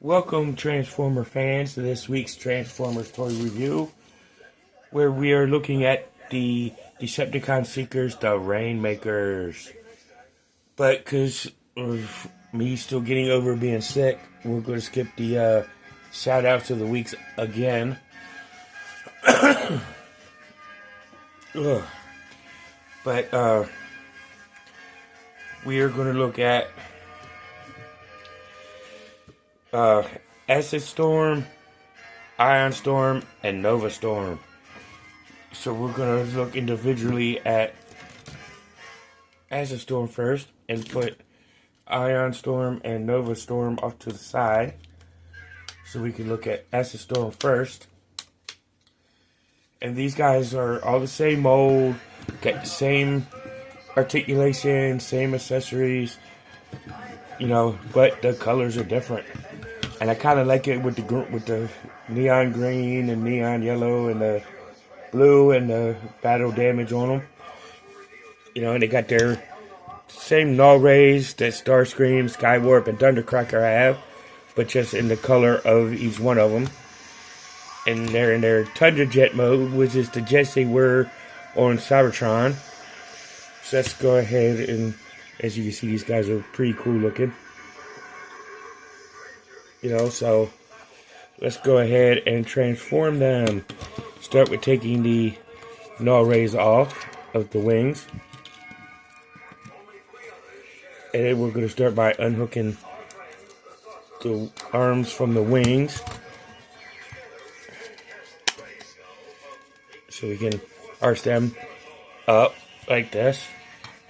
Welcome, Transformer fans, to this week's Transformers toy review, where we are looking at the Decepticon Seekers, the Rainmakers. But because of me still getting over being sick, we're going to skip the shout-outs of the weeks again. But we are going to look at Acid Storm, Ion Storm, and Nova Storm. So we're going to look individually at Acid Storm first and put Ion Storm and Nova Storm off to the side. So we can look at Acid Storm first. And these guys are all the same mold, got the same articulation, same accessories, but the colors are different. And I kind of like it with the neon green and neon yellow and the blue and the battle damage on them. And they got their same null rays that Starscream, Skywarp, and Thundercracker have, but just in the color of each one of them. And they're in their Tundra Jet mode, which is the jets they were on Cybertron. So let's go ahead and, as you can see, these guys are pretty cool looking. So let's go ahead and transform them. Start with taking the null rays off of the wings. And then we're going to start by unhooking the arms from the wings. So we can arch them up like this.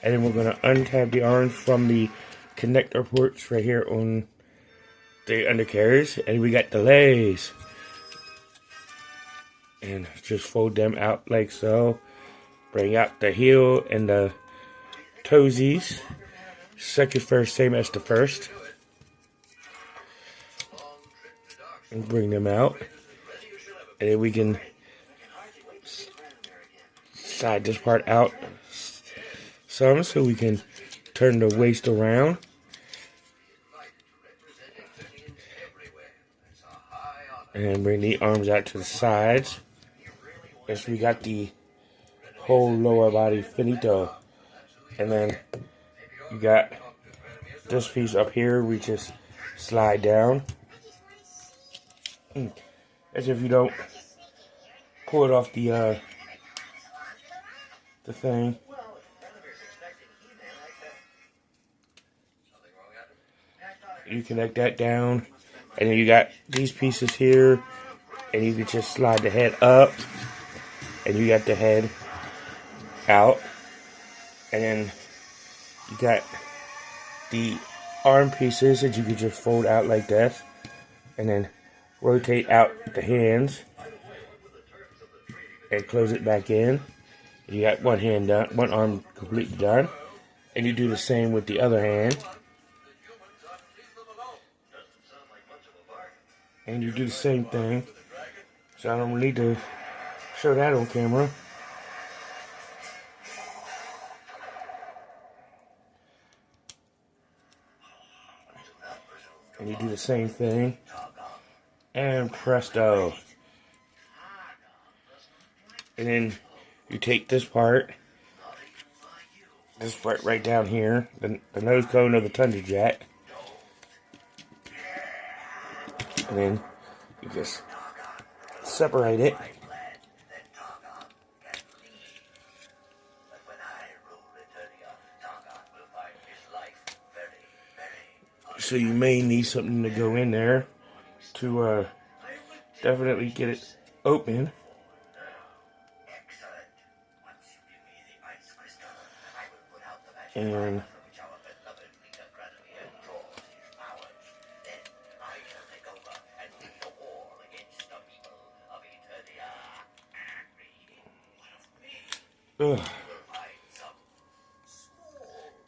And then we're going to untap the arms from the connector ports right here on the undercarriage, and we got the legs, and just fold them out like so. Bring out the heel and the toesies. Second first, same as the first, and bring them out, and then we can slide this part out some so we can turn the waist around. And bring the arms out to the sides. Yes, we got the whole lower body finito. And then you got this piece up here, we just slide down. As if you don't pull it off the thing. You connect that down. And then you got these pieces here, and you can just slide the head up, and you got the head out, and then you got the arm pieces that you can just fold out like this, and then rotate out the hands, and close it back in. And you got one hand done, one arm completely done, and you do the same with the other hand. And you do the same thing. So I don't need to show that on camera. And you do the same thing. And presto. And then you take this part right down here, the nose cone of the Tundra Jet. And then you just separate it. So you may need something to go in there to definitely get it open. And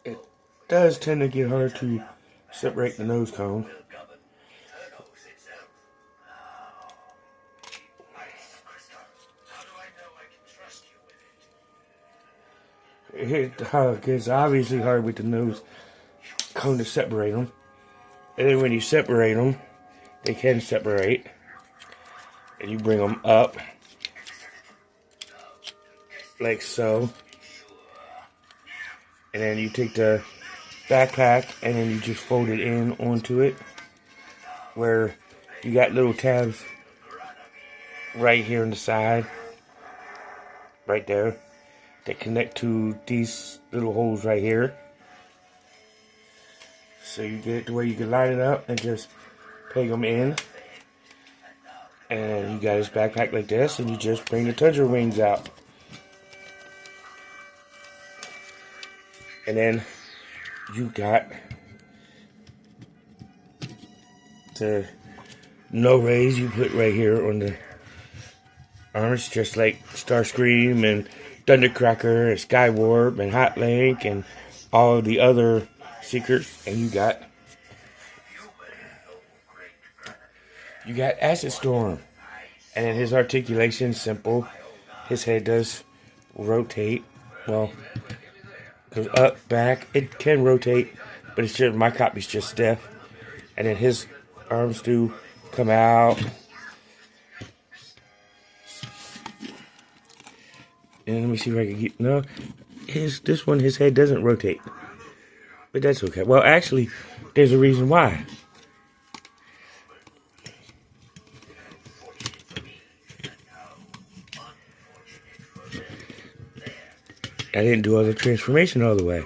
it does tend to get hard to separate the nose cone. It's obviously hard with the nose cone to separate them. And then when you separate them, they can separate. And you bring them up like so. And then you take the backpack and then you just fold it in onto it, where you got little tabs right here on the side, right there, that connect to these little holes right here. So you get it to where you can line it up and just peg them in. And you got his backpack like this, and you just bring the tundra wings out. And then you got the no rays you put right here on the arms, just like Starscream and Thundercracker and Skywarp and Hotlink and all the other secrets. And you got Acid Storm. And then his articulation simple. His head does rotate. Well, goes up, back. It can rotate, but it's just, my copy's just stiff. And then his arms do come out. And let me see if I can get, no, this one, his head doesn't rotate. But that's okay. Well, actually, there's a reason why. I didn't do all the transformation all the way.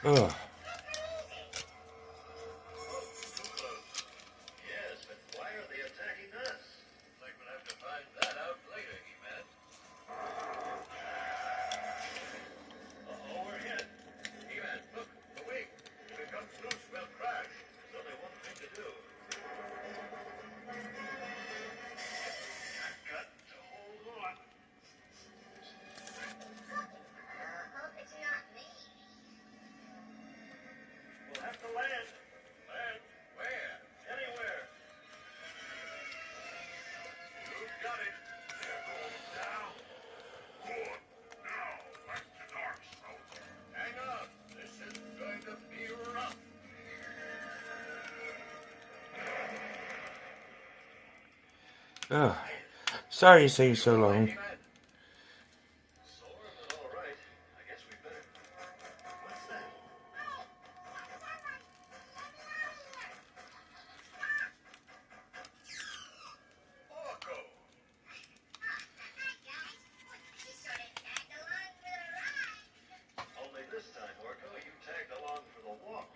Oh. Yes, but why are they attacking us? Like we'll have to find that out later, He-Man. We're hit. He-Man, look, the wing. If it comes loose, we'll crash. There's only one thing to do. I've got to hold on. Hope it's not me. We'll have to land. Land? Where? Anywhere. You've got it. They're going down. Good. Now, back to Darksmoke. Hang on. This is going to be rough. Oh. Sorry it takes so long. Sore, but all right. I guess we better. What's that? Orko! She sort of tagged along for the ride. Only this time, Orko, you tagged along for the walk.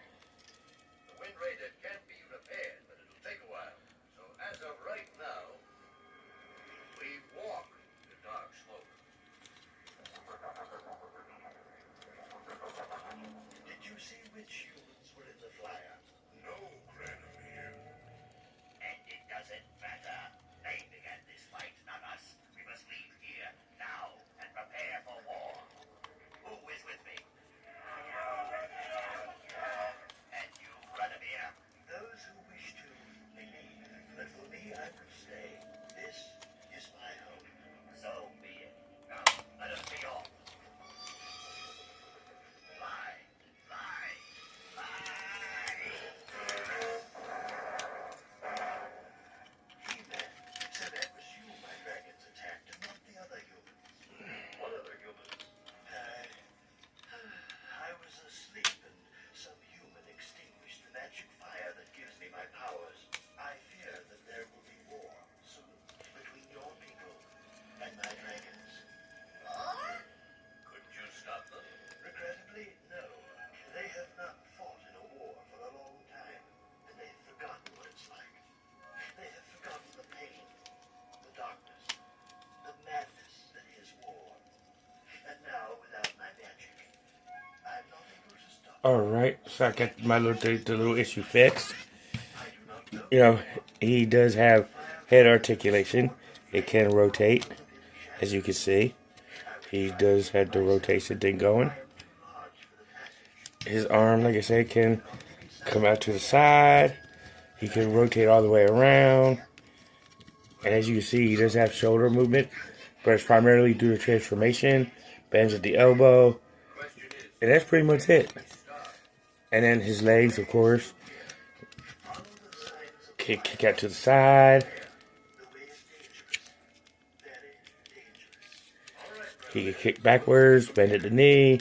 The Wind Raider can be repaired, but it'll take a while. So as of right now, we walk to Darksmoke. Did you see which humans were in the flyer? No, Granomir. And it doesn't matter. They began this fight, not us. We must leave here now and prepare for war. Who is with me? And you, Granomir? Those who wish to believe. But for me, I will stay. This is my home. So be it. Now, let us be off. Fly, fly, fly! He-Man said that was you my dragons attacked and not the other humans. What other humans? I was asleep and some human extinguished the magic fire that gives me my powers. I fear that there will be war soon between your people and my dragons. Or? Couldn't you stop them? Regrettably, no. They have not fought in a war for a long time, and they've forgotten what it's like. They have forgotten the pain, the darkness, the madness that is war. And now, without my magic, I'm not able to stop. Alright, so I got my the little issue fixed. I do not You know, he does have head articulation. It can rotate, as you can see. He does have the rotation thing going. His arm, like I said, can come out to the side. He can rotate all the way around. And as you can see, he does have shoulder movement, but it's primarily due to transformation. Bends at the elbow. And that's pretty much it. And then his legs, of course, kick out to the side. He can kick backwards, bend at the knee,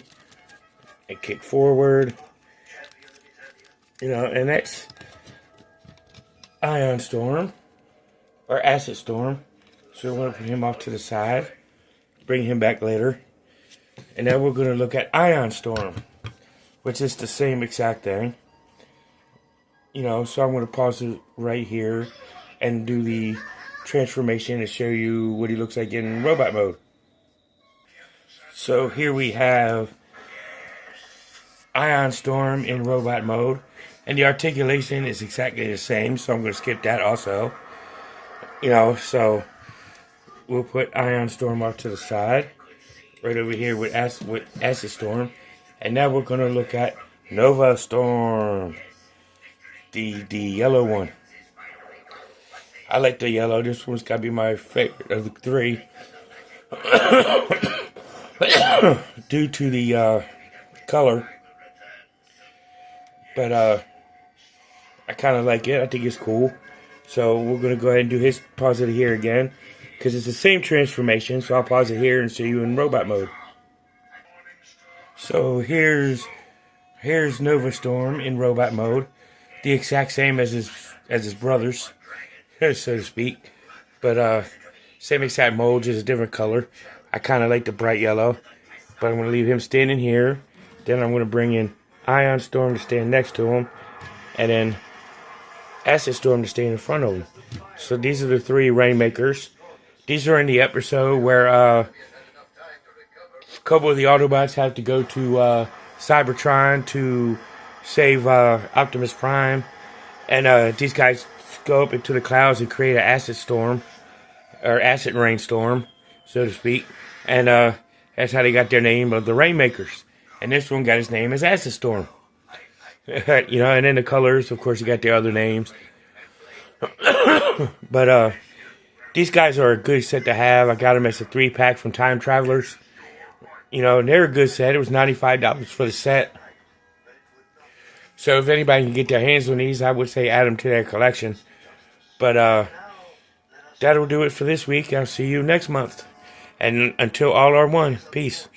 and kick forward. You know, and that's Ion Storm, or Acid Storm. So we're going to put him off to the side, bring him back later. And then we're going to look at Ion Storm, which is the same exact thing. You know, so I'm going to pause it right here and do the transformation and show you what he looks like in robot mode. So here we have Ion Storm in robot mode, and the articulation is exactly the same, so I'm going to skip that also. You know, so we'll put Ion Storm off to the side, right over here with Acid Storm, and now we're going to look at Nova Storm, the yellow one. I like the yellow. This one's got to be my favorite of the three. Due to the color, but I kind of like it. I think it's cool. So we're gonna go ahead and do his pause it here again, because it's the same transformation. So I'll pause it here and show you in robot mode. So here's Nova Storm in robot mode, the exact same as his brothers, so to speak, but same exact mold, just a different color. I kind of like the bright yellow, but I'm going to leave him standing here. Then I'm going to bring in Ion Storm to stand next to him, and then Acid Storm to stand in front of him. So these are the three Rainmakers. These are in the episode where a couple of the Autobots have to go to Cybertron to save Optimus Prime, and these guys go up into the clouds and create an acid storm, or acid rainstorm, so to speak, and that's how they got their name of the Rainmakers. And this one got his name as Acid Storm. You know, and then the colors, of course, you got their other names. But these guys are a good set to have. I got them as a 3-pack from Time Travelers. You know, and they're a good set. It was $95 for the set. So if anybody can get their hands on these, I would say add them to their collection. But that'll do it for this week. I'll see you next month. And until all are one, peace.